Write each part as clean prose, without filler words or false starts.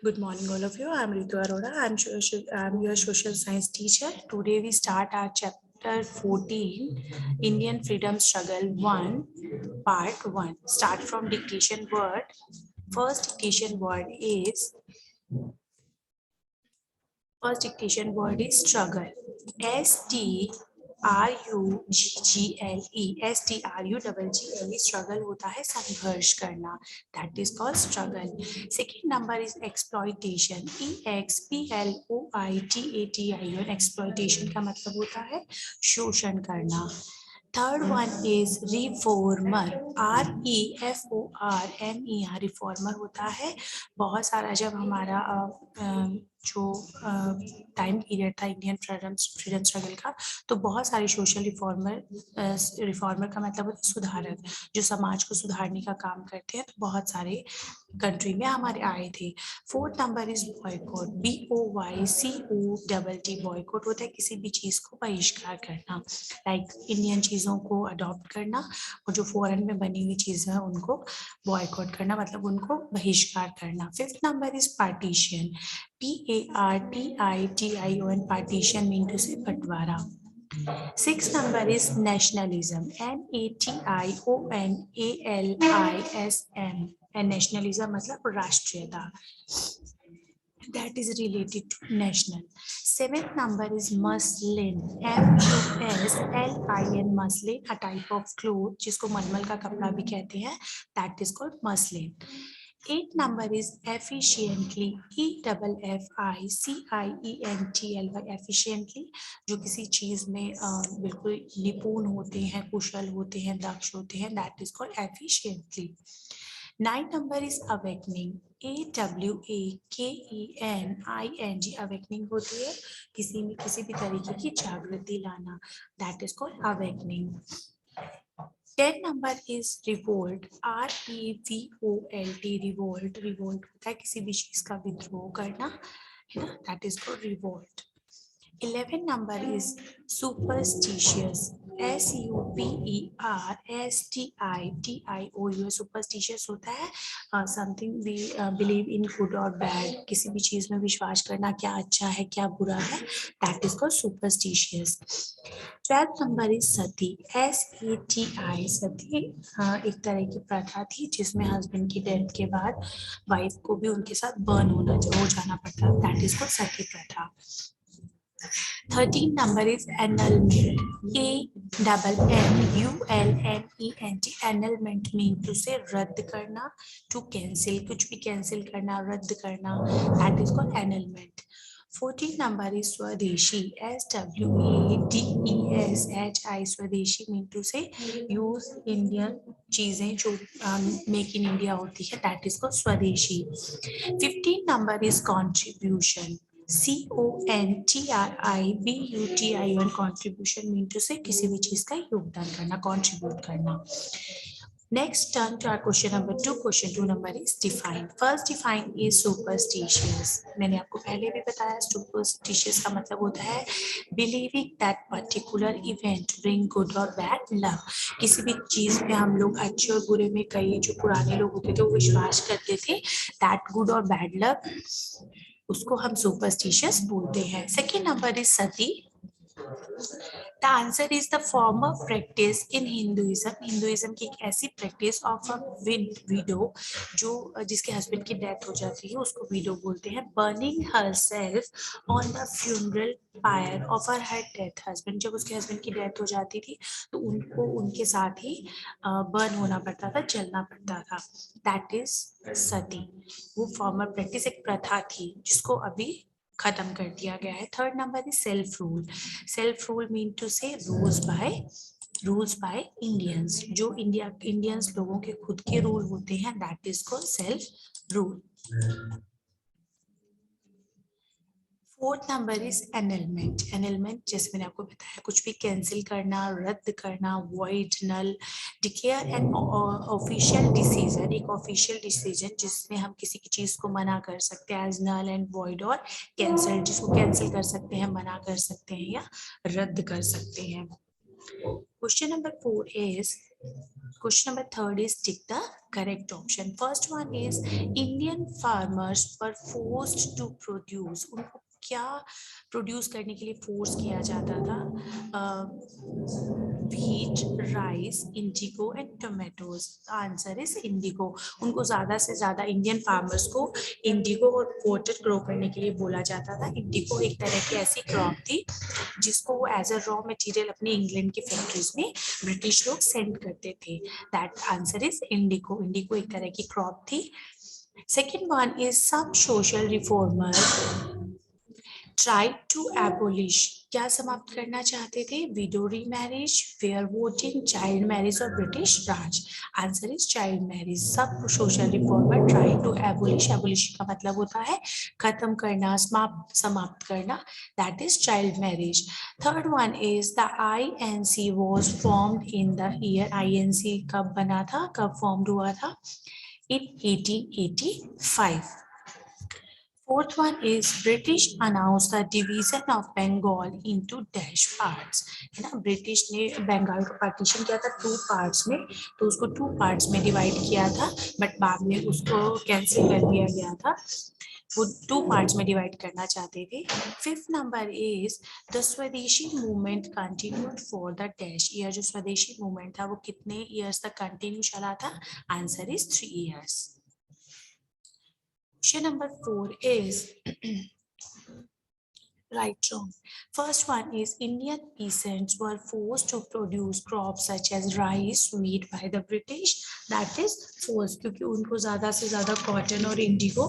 Good morning, all of you. I'm Ritu Arora. I'm your social science teacher. Today we start our chapter 14, Indian Freedom Struggle 1, Part 1. Start from dictation word. First dictation word is struggle. STRUGGLE struggle होता है संघर्ष करना. That is called struggle. Second number is exploitation. EXPLOITATION exploitation का मतलब होता है शोषण करना. Third one is reformer. REFORMER reformer होता है बहुत सारा जब हमारा जो टाइम पीरियड था इंडियन फ्रीडम स्ट्रगल का, तो बहुत सारे सोशल रिफॉर्मर का मतलब होता है सुधारक, जो समाज को सुधारने का काम करते हैं. तो बहुत सारे कंट्री में हमारे आए थे. Fourth number is boycott. BOYCOTT boycott होता है किसी भी चीज को बहिष्कार करना, लाइक इंडियन चीजों को अडॉप्ट करना और जो फॉरेन में बनी हुई चीजें हैं उनको बॉयकॉट करना, मतलब उनको बहिष्कार करना. Fifth number is partition. PARTITION partition mean to say बंटवारा. Sixth number is nationalism. NATIONALISM. And nationalism मतलब राष्ट्रीयता. That is related to national. Seventh number is muslin. MUSLIN muslin, a type of cloth जिसको मलमल का कपड़ा भी कहते हैं. That is called muslin. Eighth number is efficiently. EFFICIENTLY efficiently, जो किसी चीज में बिल्कुल निपुण होते हैं, कुशल होते हैं, दक्ष होते हैं. That is called efficiently. Ninth number is awakening. AWAKENING awakening होती है किसी भी तरीके की जागृति लाना. That is called awakening. 10 number is revolt. REVOLT revolt. Revolt होता है किसी भी चीज का विद्रोह करना, है ना. That is called revolt. 11 number is superstitious. SUPERSTITIOUS superstitious होता है something we believe in good or bad, किसी भी चीज में विश्वास करना, क्या अच्छा है क्या बुरा है. That is called superstitious. 12th number is sati. SATI सती एक तरह की प्रथा थी जिसमें हस्बैंड की डेथ के बाद वाइफ को भी उनके साथ बर्न हो जाना पड़ता. That is called सती प्रथा. 13 number is annulment. ANNULMENT. annulment mean to say रद्द करना, to cancel, कुछ भी cancel करना, रद्द करना. That is called annulment. 14 number is Swadeshi. SWADESHI. Swadeshi mean to say use Indian चीजें जो make in India होती है. That is called Swadeshi. 15 number is contribution. CONTRIBUTION contribution mean to say किसी भी चीज का योगदान करना, contribute करना. Next turn to our question number 2. Question 2 number is define. First define is superstitious. मैंने आपको पहले भी बताया superstitious का मतलब होता है believing that particular event bring good or bad luck. किसी भी चीज में हम लोग अच्छे और बुरे में, कई जो पुराने लोग होते थे वो विश्वास करते थे that good or bad luck, उसको हम सुपरस्टिशियस बोलते हैं. Second number is Sati. The answer is the former practice in Hinduism. Hinduism की एक ऐसी प्रैक्टिस ऑफ अ विडो, जो जिसके हस्बैंड की डेथ हो जाती है उसको विडो बोलते हैं. Burning herself on the funeral pyre of her death husband. जब उसके हस्बैंड की डेथ हो जाती थी तो उनको उनके साथ ही बर्न होना पड़ता था, जलना पड़ता था. That is सती. वो फॉर्मर प्रैक्टिस एक प्रथा थी जिसको अभी खत्म कर दिया गया है. Third number is self rule. Self rule mean to say rules by Indians. जो इंडियंस लोगों के खुद के रूल होते हैं, that is called self rule. Fourth number is annulment. Annulment जैसे मैंने आपको बताया कुछ भी कैंसिल करना, रद्द करना, void, null. Declare an official decision. एक ऑफिशियल डिसीजन जिसमें हम किसी की चीज को मना कर सकते हैं, एज नल एंड वॉइड और कैंसिल, जिसको कैंसिल कर सकते हैं, मना कर सकते हैं या रद्द कर सकते हैं. Question number 4 is, question number 3rd is tick the correct option. First one is Indian farmers were forced to produce. उनको क्या प्रोड्यूस करने के लिए फोर्स किया जाता था? wheat, rice, indigo and tomatoes. The answer is indigo. उनको ज्यादा से ज्यादा इंडियन फार्मर्स को इंडिगो और कॉटन ग्रो करने के लिए बोला जाता था. इंडिगो एक तरह की ऐसी क्रॉप थी जिसको वो एज अ रॉ मटेरियल अपने इंग्लैंड की फैक्ट्रीज में ब्रिटिश लोग सेंड करते थे. That answer is indigo. Indigo एक तरह की क्रॉप थी. Second one is some social reformer tried to abolish. क्या समाप्त करना चाहते थे? widow remarriage, fair voting, child marriage और British Raj. Answer is child marriage. सब social reformer try to abolish. Abolish का मतलब होता है खत्म करना, समाप्त करना. That is child marriage. Third one is the INC was formed in the year. INC कब बना था, कब फॉर्म हुआ था? in 1885. Fourth one is British announced the division of Bengal into dash parts. है ना, ब्रिटिश ने बंगाल को पार्टीशन किया था 2 पार्ट्स में, तो उसको 2 पार्ट्स में डिवाइड किया था, बट बाद में उसको कैंसिल कर दिया गया था. वो 2 पार्ट्स में डिवाइड करना चाहते थे. फिफ्थ नंबर इज द स्वदेशी movement continued for the dash year. जो स्वदेशी मूवमेंट था वो कितने ईयर्स तक कंटिन्यू चला था? Answer is 3 years. Question number 4 is right, wrong. First one is Indian peasants were forced to produce crops such as rice, wheat by the British. That is false, क्योंकि उनको ज्यादा से ज्यादा कॉटन और Indigo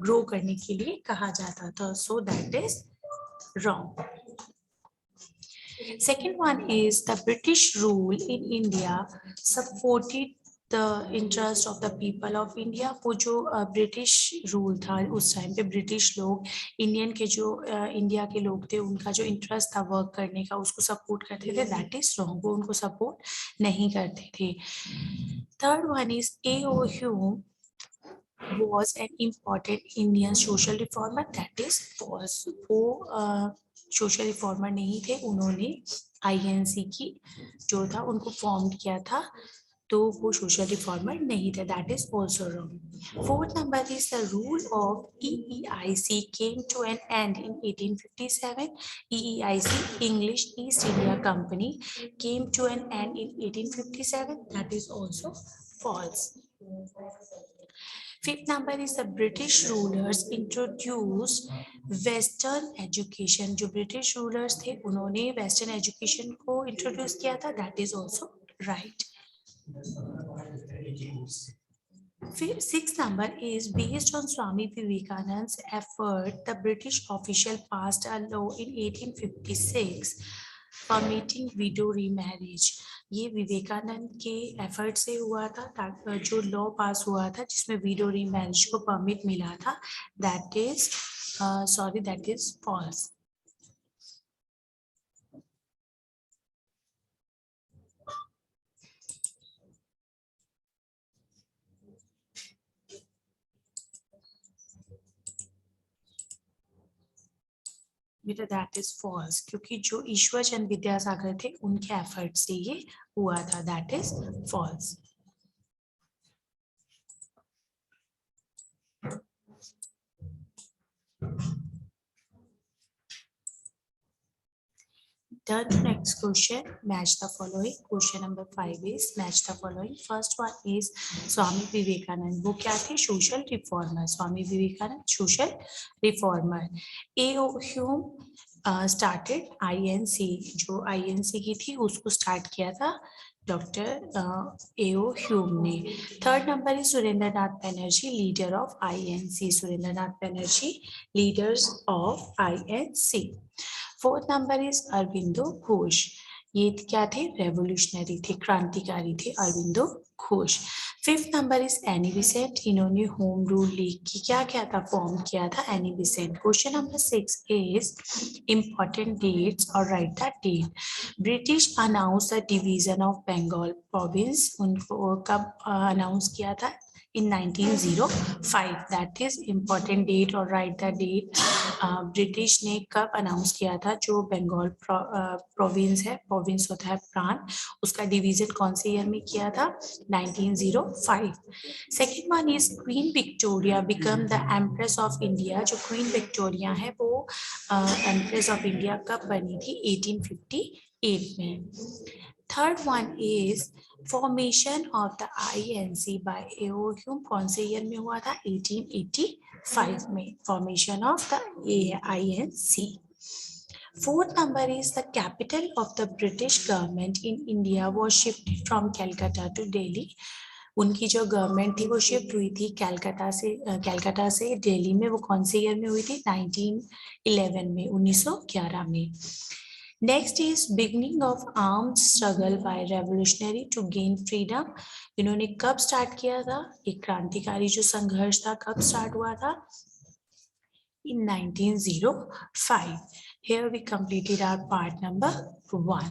grow करने के लिए कहा जाता था. So that is wrong. Second one is the British rule in India supported the interest of the people of India. वो जो ब्रिटिश रूल था उस टाइम पे ब्रिटिश लोग इंडियन के जो इंडिया के लोग थे उनका जो इंटरेस्ट था वर्क करने का उसको सपोर्ट करते थे. That is wrong. वो उनको सपोर्ट नहीं करते थे. Third one is A.O. Hume was an important Indian social reformer. That is false. वो सोशल रिफॉर्मर नहीं थे. उन्होंने INC की जो था उनको फॉर्म किया था, तो वो सोशल रिफॉर्मर नहीं थे. That is also wrong. Fourth number is the rule of EEIC came to an end in 1857. EEIC English East India company came to an end in 1857. That is also false. Fifth number is the British rulers introduced Western education. जो British rulers थे उन्होंने Western education को introduce किया था. That is also right. Sixth number is based on Swami Vivekananda's effort, the British official passed a law in 1856 permitting widow remarriage. ये विवेकानंद के effort से हुआ था. जो लॉ पास हुआ था जिसमें विडो रीमैरिज को परमिट मिला था. That is false. बेटा दैट इज फॉल्स, क्योंकि जो ईश्वर चंद विद्यासागर थे उनके एफर्ट से ये हुआ था. That is false. Turn to next question. Match the following. Question number 5 is match the following. First one is Swami Vivekanand. वो क्या थे? Social reformer. Swami Vivekanand, social reformer. A.O. Hume started INC. जो INC की थी उसको start किया था doctor A.O. Hume ने. Third number is Surendranath Banerjee, leader of INC. Surendranath Banerjee, leaders of INC. Fourth number is Aurobindo Ghosh. ये क्या थे? रेवोल्यूशनरी थे, क्रांतिकारी थे Aurobindo Ghosh. Fifth number is Annie Besant. इन्होंने होम रूल लीग की क्या था? फॉर्म किया था Annie Besant. Question number 6 is important dates और write the date. British announce the division of Bengal province. उनको कब अनाउंस किया था? in 1905. That is important date or write the date. British ने कब अनाउंस किया था, जो बंगाल प्रोविंस है, प्रोविंस होता है प्रांत, उसका डिवीजन कौन से ईयर में किया था, 1905। Second one is queen Victoria become the empress of India, जो क्वीन विक्टोरिया है वो एम्प्रेस ऑफ इंडिया कब बनी थी, 1858 में। Third one is formation of the INC by AO Hume, कौन से ईयर में हुआ था, 1885 में, formation of the INC। Fourth number is the capital of the British government in India was shifted from Calcutta to Delhi. उनकी जो government थी वो शिफ्ट हुई थी कैलकाटा से दिल्ली में, वो कौन से ईयर में हुई थी, 1911 में, 1911 में। Next is beginning of armed struggle by revolutionary to gain freedom, इन्होंने कब स्टार्ट किया था, एक क्रांतिकारी जो संघर्ष था कब स्टार्ट हुआ था, in 1905. Here we completed our part number 1.